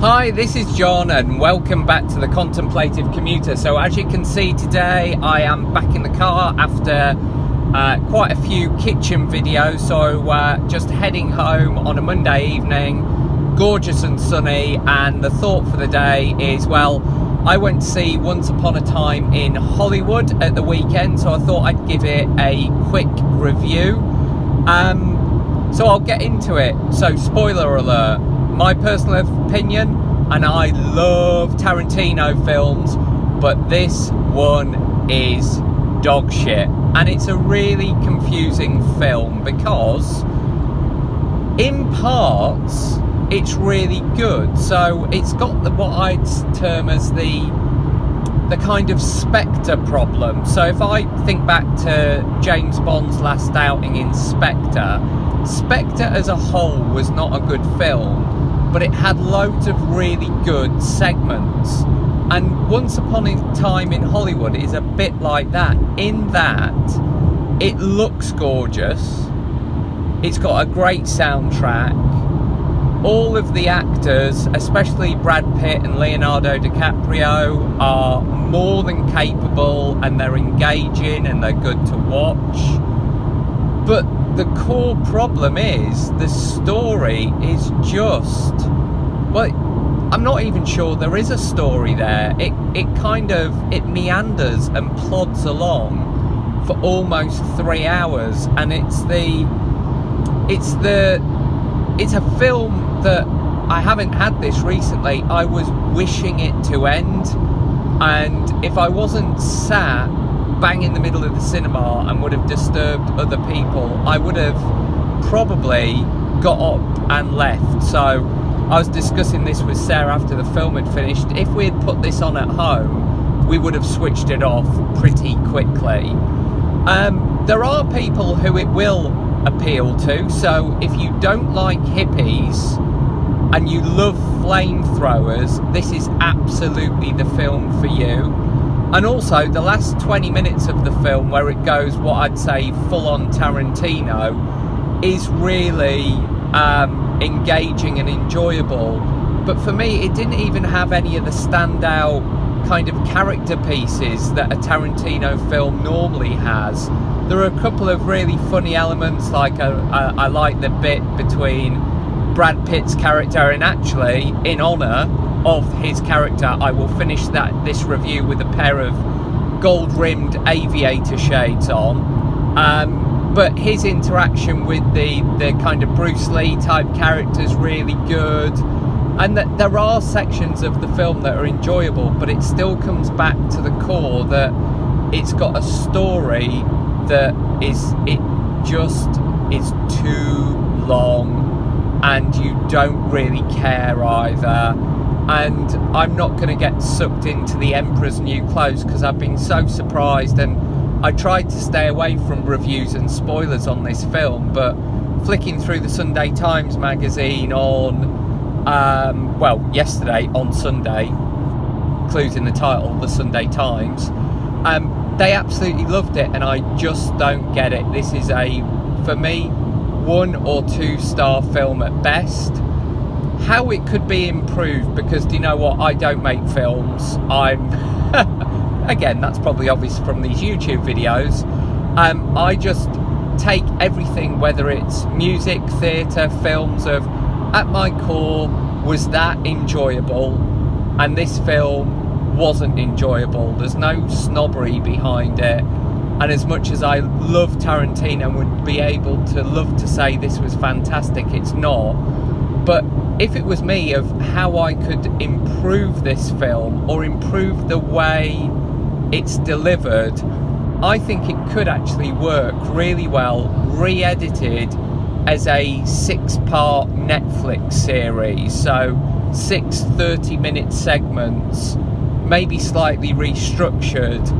Hi, this is John and welcome back to the Contemplative Commuter. So as you can see today, I am back in the car after quite a few kitchen videos. So just heading home on a Monday evening, gorgeous and sunny, and the thought for the day is, well, I went to see Once Upon a Time in Hollywood at the weekend, so I thought I'd give it a quick review. So I'll get into it. So spoiler alert, my personal opinion, and I love Tarantino films, but this one is dog shit. And it's a really confusing film because in parts it's really good. So it's got what I'd term as the kind of Spectre problem. So if I think back to James Bond's last outing in Spectre as a whole was not a good film, but it had loads of really good segments. And Once Upon a Time in Hollywood is a bit like that, in that it looks gorgeous, it's got a great soundtrack, all of the actors, especially Brad Pitt and Leonardo DiCaprio, are more than capable, and they're engaging and they're good to watch. But the core problem is the story is just, well, I'm not even sure there is a story there. It meanders and plods along for almost 3 hours, and it's a film that I haven't had this recently. I was wishing it to end, and if I wasn't sat bang in the middle of the cinema and would have disturbed other people, I would have probably got up and left. So I was discussing this with Sarah after the film had finished. If we had put this on at home, we would have switched it off pretty quickly. There are people who it will appeal to, so if you don't like hippies and you love flamethrowers, this is absolutely the film for you. And also the last 20 minutes of the film, where it goes what I'd say full-on Tarantino, is really engaging and enjoyable. But for me, it didn't even have any of the standout kind of character pieces that a Tarantino film normally has. There are a couple of really funny elements, like I like the bit between Brad Pitt's character, and actually, in honour of his character, I will finish this review with a pair of gold-rimmed aviator shades on. But his interaction with the kind of Bruce Lee type characters really good, and that there are sections of the film that are enjoyable, but it still comes back to the core that it's got a story that is too long, and you don't really care either. And I'm not going to get sucked into the Emperor's New Clothes because I've been so surprised, and I tried to stay away from reviews and spoilers on this film, but flicking through the Sunday Times magazine on yesterday, on Sunday, clues in the title, the Sunday Times, they absolutely loved it, and I just don't get it. This is for me, 1 or 2 star film at best. How it could be improved, because do you know what, I don't make films. Again, that's probably obvious from these YouTube videos. I just take everything, whether it's music, theatre, films, at my core, was that enjoyable? And this film wasn't enjoyable. There's no snobbery behind it. And as much as I love Tarantino and would be able to love to say this was fantastic, it's not. But if it was me, of how I could improve this film or improve the way it's delivered, I think it could actually work really well, re-edited as a 6-part Netflix series. So 6 30-minute segments, maybe slightly restructured.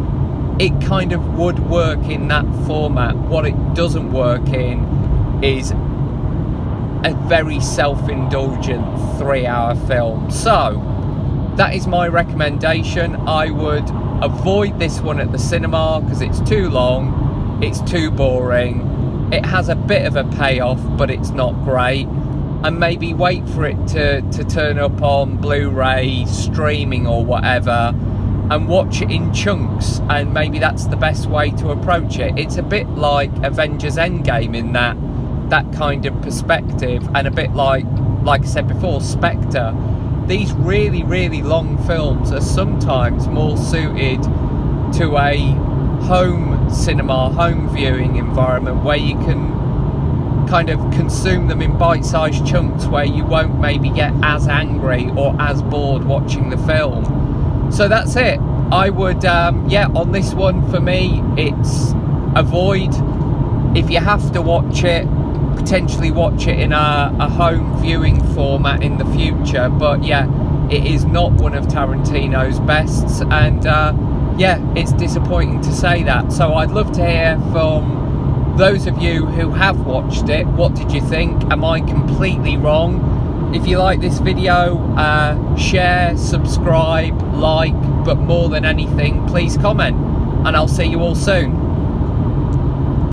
It kind of would work in that format. What it doesn't work in is a very self-indulgent 3-hour film. So that is my recommendation. I would avoid this one at the cinema because it's too long, it's too boring, it has a bit of a payoff, but it's not great. and maybe wait for it to turn up on Blu-ray, streaming or whatever, and watch it in chunks, and maybe that's the best way to approach it. It's a bit like Avengers Endgame in that kind of perspective, and a bit like I said before, Spectre. These really, really long films are sometimes more suited to a home cinema, home viewing environment, where you can kind of consume them in bite-sized chunks, where you won't maybe get as angry or as bored watching the film. So that's it. I would, on this one, for me, it's avoid. If you have to watch it, potentially watch it in a home viewing format in the future. But yeah, it is not one of Tarantino's bests, and it's disappointing to say that. So I'd love to hear from those of you who have watched it. What did you think? Am I completely wrong? If you like this video, share, subscribe, like, but more than anything, please comment, and I'll see you all soon.